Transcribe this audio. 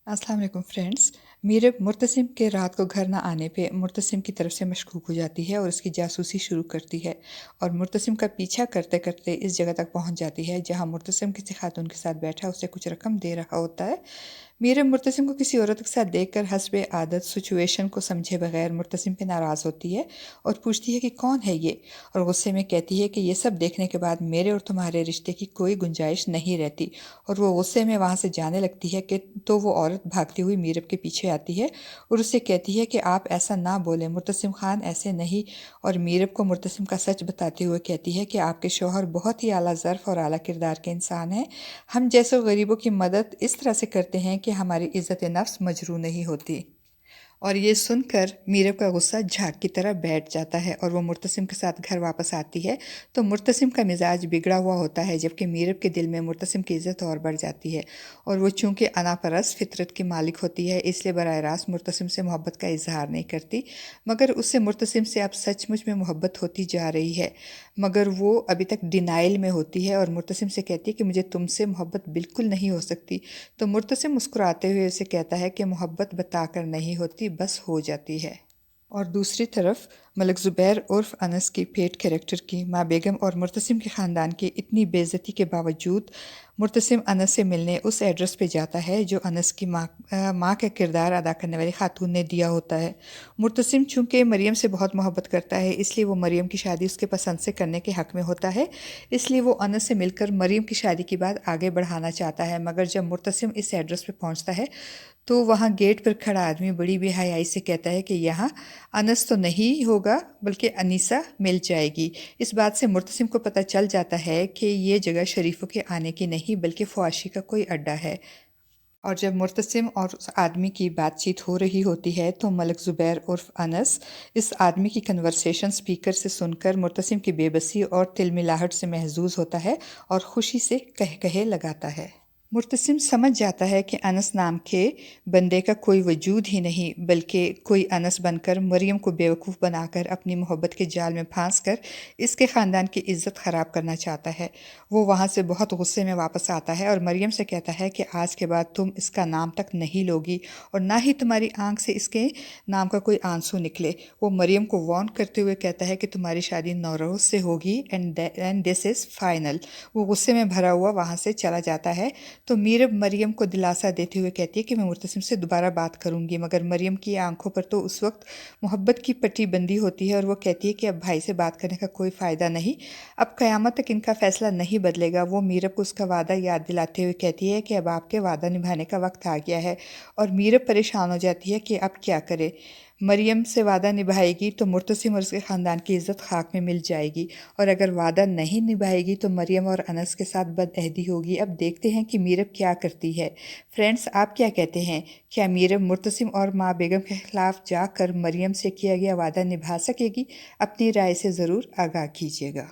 अस्सलाम वालेकुम फ्रेंड्स। मीरब मुर्तसिम के रात को घर ना आने पे मुर्तसिम की तरफ से मशकूक हो जाती है और उसकी जासूसी शुरू करती है और मुर्तसिम का पीछा करते करते इस जगह तक पहुंच जाती है जहां मुर्तसिम किसी खातून के साथ बैठा उसे कुछ रकम दे रहा होता है। मीरब मुर्तसिम को किसी औरत के साथ देखकर हस्बे आदत सिचुएशन को समझे बगैर मुर्तसिम पे नाराज़ होती है और पूछती है कि कौन है ये, और गुस्से में कहती है कि ये सब देखने के बाद मेरे और तुम्हारे रिश्ते की कोई गुंजाइश नहीं रहती। और वो गुस्से में वहाँ से जाने लगती है कि तो वो औरत भागती हुई मीरब के पीछे आती है और उससे कहती है कि आप ऐसा ना बोलें, मुर्तसिम खान ऐसे नहीं। और मीरब को मुर्तसिम का सच बताते हुए कहती है कि आपके शौहर बहुत ही आला ज़र्फ़ और आला किरदार के इंसान हैं। हम जैसे गरीबों की मदद इस तरह से करते हैं कि हमारी इज़्ज़त नफ्स मजरू नहीं होती। और ये सुनकर मीरब का गुस्सा झाग की तरह बैठ जाता है और वो मुर्तसिम के साथ घर वापस आती है तो मुर्तसिम का मिजाज बिगड़ा हुआ होता है, जबकि मीरब के दिल में मुर्तसिम की इज़्ज़त और बढ़ जाती है। और वो चूंकि अनापरस्त फितरत की मालिक होती है इसलिए बराह रास्त मुर्तसिम से मोहब्बत का इजहार नहीं करती, मगर उससे मुर्तसिम से अब सचमुच में मोहब्बत होती जा रही है। मगर वो अभी तक डिनाइल में होती है और मुर्तसिम से कहती है कि मुझे तुमसे मोहब्बत बिल्कुल नहीं हो सकती। तो मुर्तसिम मुस्कुराते हुए उसे कहता है कि मोहब्बत बताकर नहीं होती, बस हो जाती है। और दूसरी तरफ मलिक ज़ुबैर उर्फ अनस की पेट कैरेक्टर की माँ बेगम और मुर्तसिम के ख़ानदान की इतनी बेइज्जती के बावजूद मुर्तसिम अनस से मिलने उस एड्रेस पे जाता है जो अनस की माँ का किरदार अदा करने वाली खातून ने दिया होता है। मुर्तसिम चूँकि मरियम से बहुत मोहब्बत करता है इसलिए वो मरियम की शादी उसके पसंद से करने के हक़ में होता है, इसलिए वो अनस से मिलकर मरियम की शादी की बात आगे बढ़ाना चाहता है। मगर जब मुर्तसिम इस एड्रेस पे पहुंचता है तो वहाँ गेट पर खड़ा आदमी बड़ी बेहयाई से कहता है कि यहाँ अनस तो नहीं होगा बल्कि अनीसा मिल जाएगी। इस बात से मुर्तसिम को पता चल जाता है कि ये जगह शरीफों के आने की नहीं बल्कि फ़वाशी का कोई अड्डा है। और जब मुर्तसिम और उस आदमी की बातचीत हो रही होती है तो मलिक ज़ुबैर उर्फ अनस इस आदमी की कन्वर्सेशन स्पीकर से सुनकर मुर्तसिम की बेबसी और तिलमिलाहट से महजूज होता है और खुशी से कह कहे लगाता है। मुर्तसिम समझ जाता है कि अनस नाम के बंदे का कोई वजूद ही नहीं बल्कि कोई अनस बनकर मरियम को बेवकूफ़ बनाकर अपनी मोहब्बत के जाल में फांस कर इसके ख़ानदान की इज़्ज़त ख़राब करना चाहता है। वो वहाँ से बहुत गुस्से में वापस आता है और मरियम से कहता है कि आज के बाद तुम इसका नाम तक नहीं लोगी और ना ही तुम्हारी आंख से इसके नाम का कोई आंसू निकले। वो मरियम को वार्न करते हुए कहता है कि तुम्हारी शादी नौरोज़ से होगी एंड दिस इज़ फाइनल। वो गुस्से में भरा हुआ वहाँ से चला जाता है तो मीरब मरियम को दिलासा देते हुए कहती है कि मैं मुर्तसिम से दोबारा बात करूंगी, मगर मरियम की आंखों पर तो उस वक्त मोहब्बत की पट्टी बंदी होती है और वो कहती है कि अब भाई से बात करने का कोई फ़ायदा नहीं, अब क़यामत तक इनका फ़ैसला नहीं बदलेगा। वो मीरब को उसका वादा याद दिलाते हुए कहती है कि अब आपके वादा निभाने का वक्त आ गया है, और मीरब परेशान हो जाती है कि अब क्या करे। मरियम से वादा निभाएगी तो मुर्तसिम और उसके ख़ानदान की इज़्ज़त खाक में मिल जाएगी, और अगर वादा नहीं निभाएगी तो मरियम और अनस के साथ बदअहदी होगी। अब देखते हैं कि मीरब क्या करती है। फ्रेंड्स, आप क्या कहते हैं? क्या मीरब मुर्तसिम और माँ बेगम के ख़िलाफ़ जाकर मरियम से किया गया वादा निभा सकेगी? अपनी राय से ज़रूर आगाह कीजिएगा।